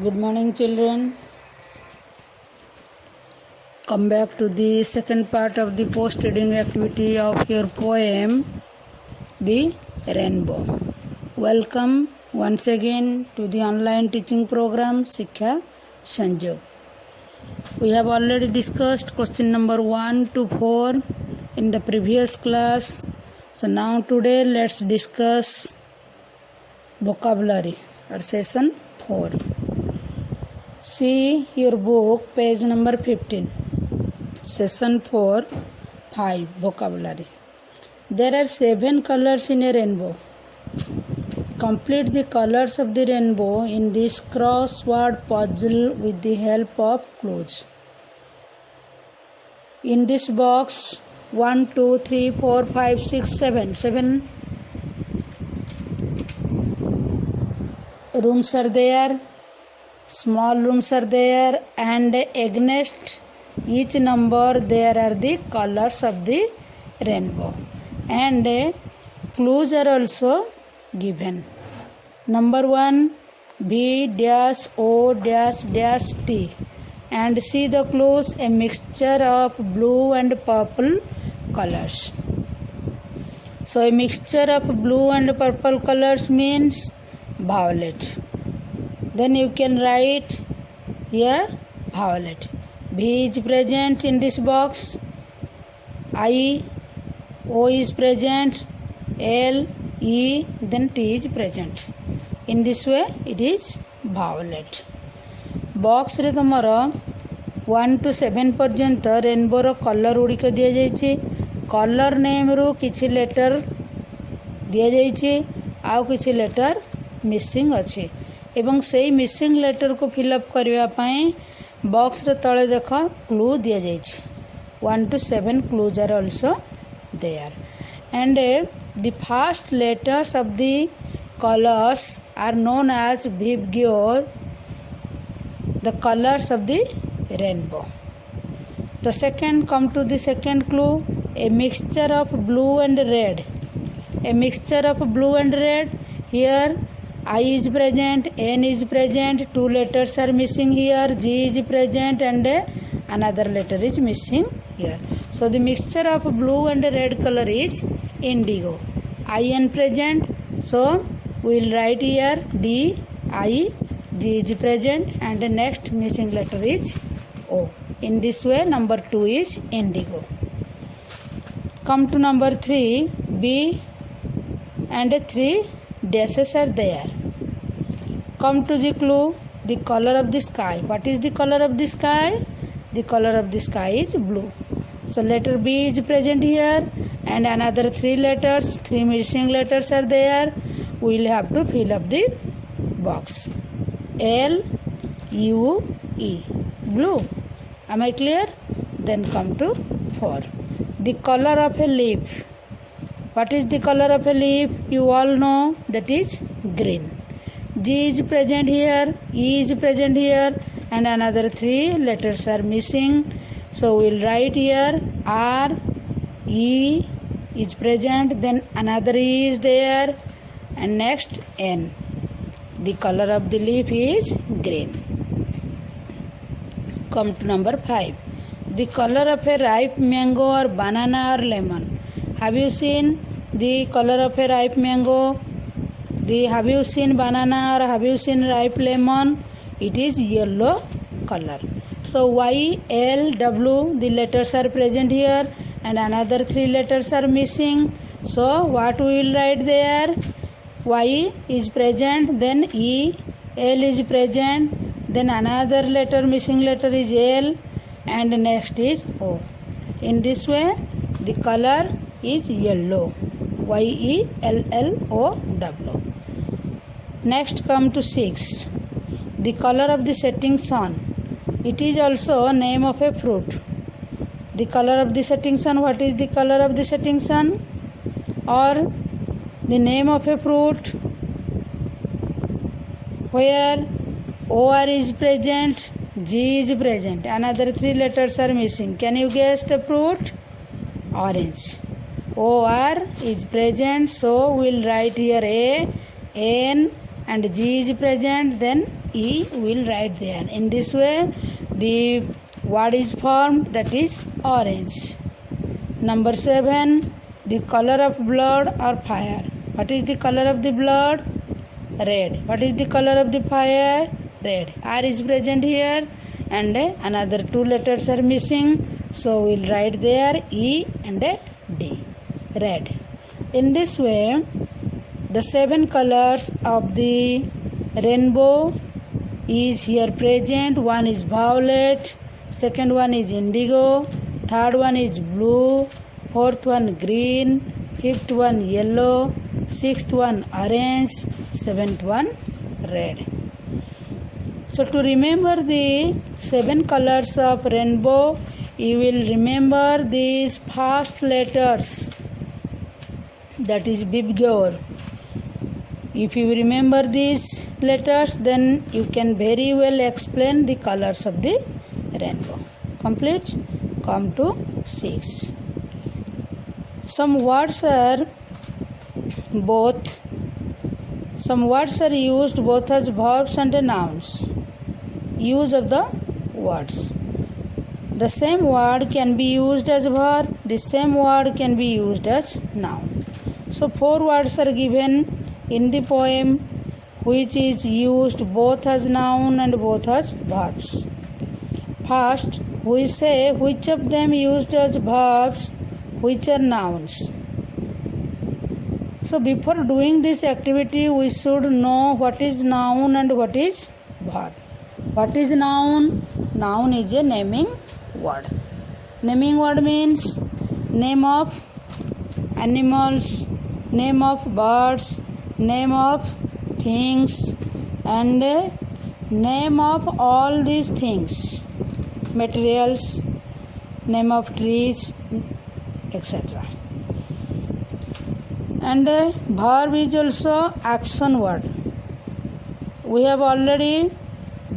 Good morning, children. Come back to the second part of the post-reading activity of your poem, The Rainbow. Welcome once again to the online teaching program, Shiksha Sanjog. We have already discussed question number 1 to 4 in the previous class. So now today let's discuss vocabulary or session 4. See your book, page number 15. Session 4, 5, vocabulary. There are 7 colors in a rainbow. Complete the colors of the rainbow in this crossword puzzle with the help of clues. In this box, 1, 2, 3, 4, 5, 6, 7 rooms are there. Small rooms are there, and against each number there are the colors of the rainbow, and clues are also given. Number 1, B-O-T, and see the clues: a mixture of blue and purple colors. So a mixture of blue and purple colors means violet. Then you can write here violet. V is present in this box. O is present. L, E, then T is present. In this way it is violet. Box रे तुमर 1 to 7 पर्यंत rainbow रो colour गुड़िक दि जाइए. Colour name रु किछि letter दि जाइए, आउ किछि letter missing अच्छे, एवं से मिसिंग लेटर को फिलअप करने बॉक्स रे तले देख क्लू दि जाइए. 1 to 7 clues are also there, and the first letters of the colors are known as Vibgyor, the colors of the rainbow. The second, come to the second clue: a mixture of blue and red. A mixture of blue and red. Here I is present, N is present, 2 letters are missing here, G is present, and another letter is missing here. So the mixture of blue and red color is indigo. IN present, so we will write here D, I, G is present, and the next missing letter is O. In this way number 2 is indigo. Come to number 3, B, and 3 dashes are there. Come to the clue: the color of the sky. What is the color of the sky? The color of the sky is blue. So letter B is present here, and another 3 letters, 3 missing letters are there. We will have to fill up the box. L, U, E, blue. Am I clear? Then come to 4. The color of a leaf. What is the color of a leaf? You all know, that is green. G is present here, E is present here, and another 3 letters are missing. So we will write here R, E is present, then another E is there, and next N. The color of the leaf is green. Come to number 5. The color of a ripe mango or banana or lemon. Have you seen the color of a ripe mango? Have you seen banana or have you seen ripe lemon? It is yellow color. So Y, L, W, the letters are present here, and another 3 letters are missing. So what we will write there? Y is present, then E, L is present, then another letter, missing letter is L, and next is O. In this way the color is yellow. YELLOW. Next come to 6. The color of the setting sun. It is also name of a fruit. The color of the setting sun. What is the color of the setting sun? Or the name of a fruit where OR is present, G is present, another 3 letters are missing. Can you guess the fruit? Orange. OR is present, so we will write here A, N, and G is present, then E will write there. In this way, the word is formed, that is orange. Number 7, the color of blood or fire. What is the color of the blood? Red. What is the color of the fire? Red. R is present here, and another 2 letters are missing, so we'll write there E and D. Red. In this way, the 7 colors of the rainbow is here present. One is violet, second one is indigo, third one is blue, fourth one green, fifth one yellow, sixth one orange, seventh one red. So to remember the 7 colors of rainbow, you will remember these first letters, that is Bibgyor. If you remember these letters, then you can very well explain the colors of the rainbow. Complete. Come to 6. Some words are used both as verbs and nouns. Use of the words. The same word can be used as verb, the same word can be used as noun. So 4 words are given in the poem, which is used both as noun and both as verbs. First, we say which of them used as verbs, which are nouns. So before doing this activity, we should know what is noun and what is verb. What is noun? Noun is a naming word. Naming word means name of animals, name of birds, name of things, and name of all these things, materials, name of trees, etc. And verb is also action word. We have already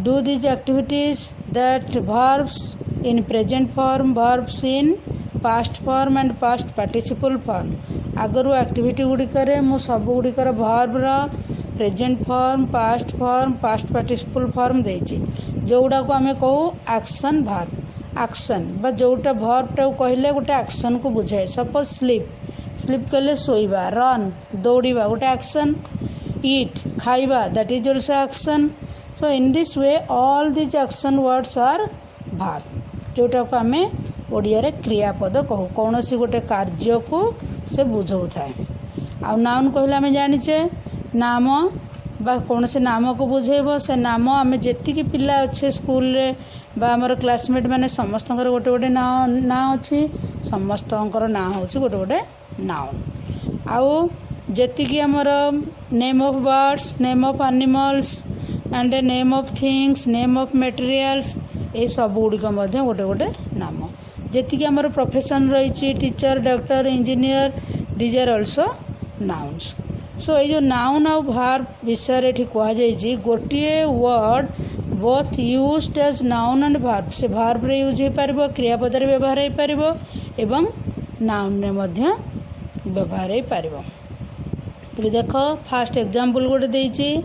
do these activities, that verbs in present form, verbs in past form and past participle form. आगरू activity गुड़िकर मु सब गुड़िकर भर्बर present form, past participle form देछि, जोड़ा को आमे कहू एक्शन भर्ब. एक्शन बा जोटा भर्ब टा कहले गोटे एक्शन को बुझाए. सपोज स्लीप कहले सोइबा, रन दौड़िबा गोटे एक्शन, ईट खाइबा, that is also action. So in this way all these action words are verb, जोटा को आमे ओडिया रे क्रियापद कहू. कौन सी गोटे कार्य को से बुझाऊ थाए. आ नाउन कहले आमे जानिचे नाम बा कौन से नाम को बुझेबो. से नाम आमे जेतिकी पिला अच्छे स्कूल रे बा हमर क्लासमेट माने समस्तंकर गोटे गोटे ना अछि, समस्तंकर ना होछि गोटे गोटे नाउन. आउ जेतिकी हमर name of birds, name of animals and name of things, name of materials, ए सब गुड़िक गोटे गोटे नाम. जेतिकी हमर प्रोफेशन रही, teacher, doctor, engineer, these are also nouns. So ये जो नाउन और वर्ब विषय ये कह जाइए, गोटे word both used as noun and verb. से वर्ब रे यूज हो पार, क्रियापद रे व्यवहार हो पार एवं नाउन रे मध्य व्यवहार हो पार. तो देख फास्ट एग्जांपल गोटे देइछि,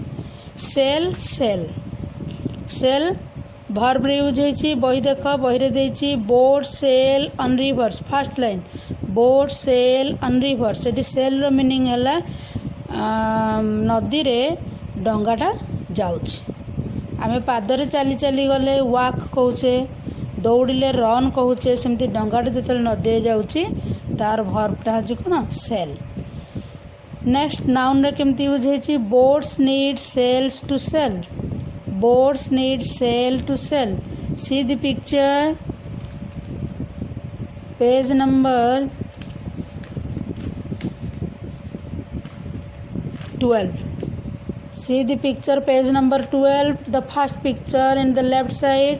सेल सेल. सेल वर्ब रे यूज होइछि. बही देख बही रे देइछि boat sail on rivers. First line boat sail on rivers. एटी सेल रो मीनिंग हैला नदी रे डंगाटा जाउछि. आमे पादरे चली चली गले वाक कहूचे, दौड़िले रन कहूचे. सेमती डंगाटा जतले नदी रे जाउछि तार वर्बटा हजि कोन सेल. नेक्स्ट नाउन रे केमती यूज होइछि, boats need sails to sail. Boats need sail to sell. See the picture, page number 12. See the picture, page number 12, the first picture in the left side.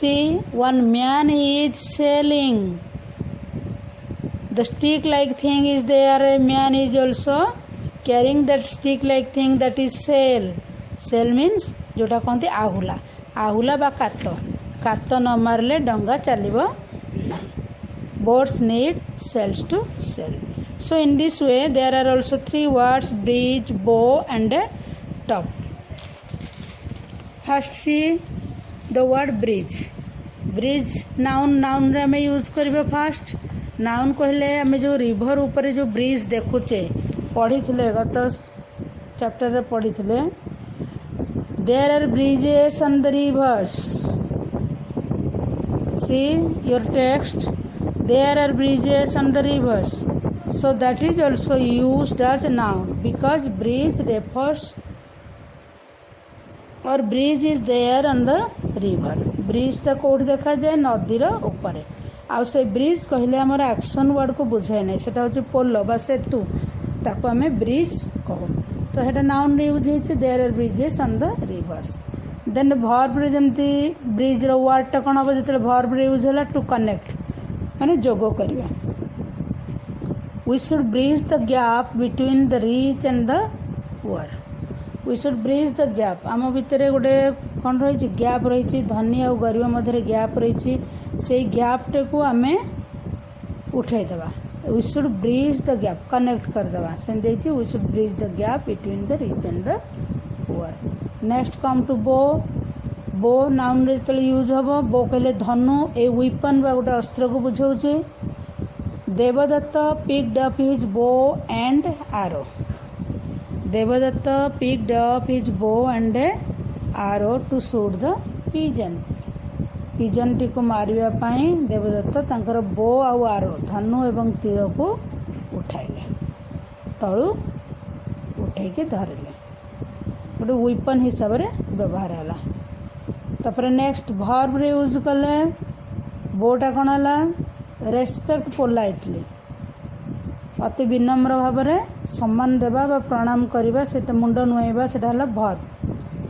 See, one man is sailing. The stick like thing is there. A man is also carrying that stick like thing, that is sail. Sail means जोटा कहते आहुला. आहुला बा कात. कात न मारले डंगा चलिबो नहीं. Boats need sails to sail. So in this way there are also 3 words, bridge, bow and top. First see the word bridge. Bridge noun रे हमें यूज करबे फास्ट. नाउन कहले आम जो रिभर ऊपर जो ब्रिज देखुचे पढ़ी गत चैप्टर रे पढ़ी. There are bridges on the rivers. See your text. There are bridges on the rivers. So that is also used as a noun because bridge refers or bridge is there on the river. Bridge टा code देखा जाए नदी रो ऊपर. आउ से bridge कहले हमर action word को बुझाए नै. सेटा होचे पोलो बा सेतु ताको हमें ब्रिज कहू. तो हेटा नाउन रे यूज होइছে there are bridges on the rivers. Then verb रे जेमती ब्रिज रो वर्ड टा कोन हो जते वर्ब रे यूज होला टू कनेक्ट माने जोगो करबा. We should bridge the gap between the rich and the poor. We should bridge the gap. आम भितर गोटे कौन रही गैप रही धनी और गरीब मध्य गैप रही से गैप टे को आम उठेदेवा. We should bridge the gap connect करदेवा से we should bridge the gap between the rich and the poor. Next come to bow. bow noun रे जो यूज हम बो कहले धनु ए वेपन बा गोटे अस्त्र को बुझाऊे. Devadatta picked up his bow and arrow. Devadatta picked up his bow and arrow to shoot the pigeon. Pigeon T को मारिया पाई देवदत्त तांकर बो आउ आरो धनु एवं तीर को उठाइले तळु उठाई के धरले गोटे वेपन हिसाब रे व्यवहार होला. तापर नेक्स्ट वर्ब रे यूज कले बोटा कोन होला रेस्पेक्ट पोलाइटली अति विनम्र भाव में सम्मान देवा बा प्रणाम करवा सेटा मुंड नुआइबा सेटा हला verb.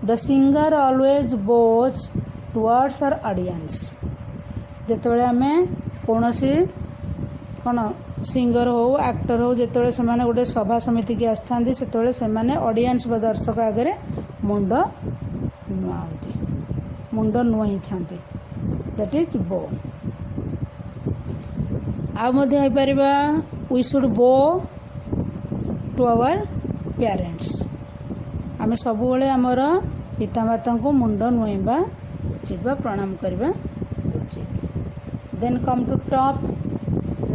The singer always bows towards our audience. जेतेबेले आमे कोनोसी कोन सिंगर हो एक्टर हो जेतेबेले से माने गोटे सभा समिति के आस्थांदी सेतेबेले से माने ऑडियंस बा दर्शक आगे मुंड नुआंती मुंड नुआई थांती. दैट इज बो. आ मध्य हो पारिबा वी शुड बो टू आवर पेरेंट्स. आम सब बेले आमर पितामाता को मुंड नुआइबा उचित बा प्रणाम करबा उचित. Then come to top.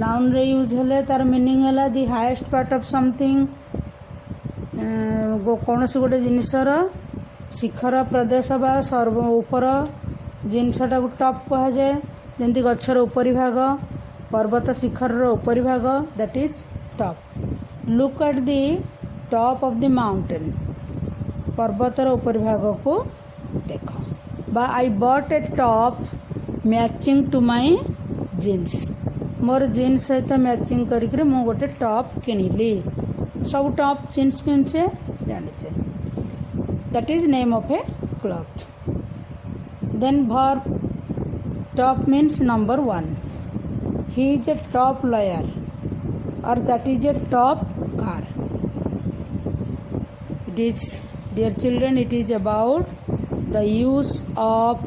Noun रे यूज हेले तार मीनिंग हैला the highest part of something. कौन से गोटे जिनसर शिखर प्रदेश बा सर्व ऊपर जिनसटा को टॉप कहा जाए. जेमती गछर ऊपरी भाग पर्वत शिखर ऊपरी भाग that is top. Look at the top of the mountain. पर्वतर ऊपरी भाग को देख. बा I bought a top matching to my jeans. मोर जीन्स सहित मैचिंग करके मु गोटे टॉप किनिली. सब टॉप जीन्स पिंधे जानिचे. That is name of a cloth. Then verb top means number 1. He is a top lawyer or that is a top car. It is, dear children, it is about the use of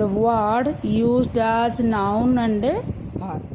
the word used as noun and a verb.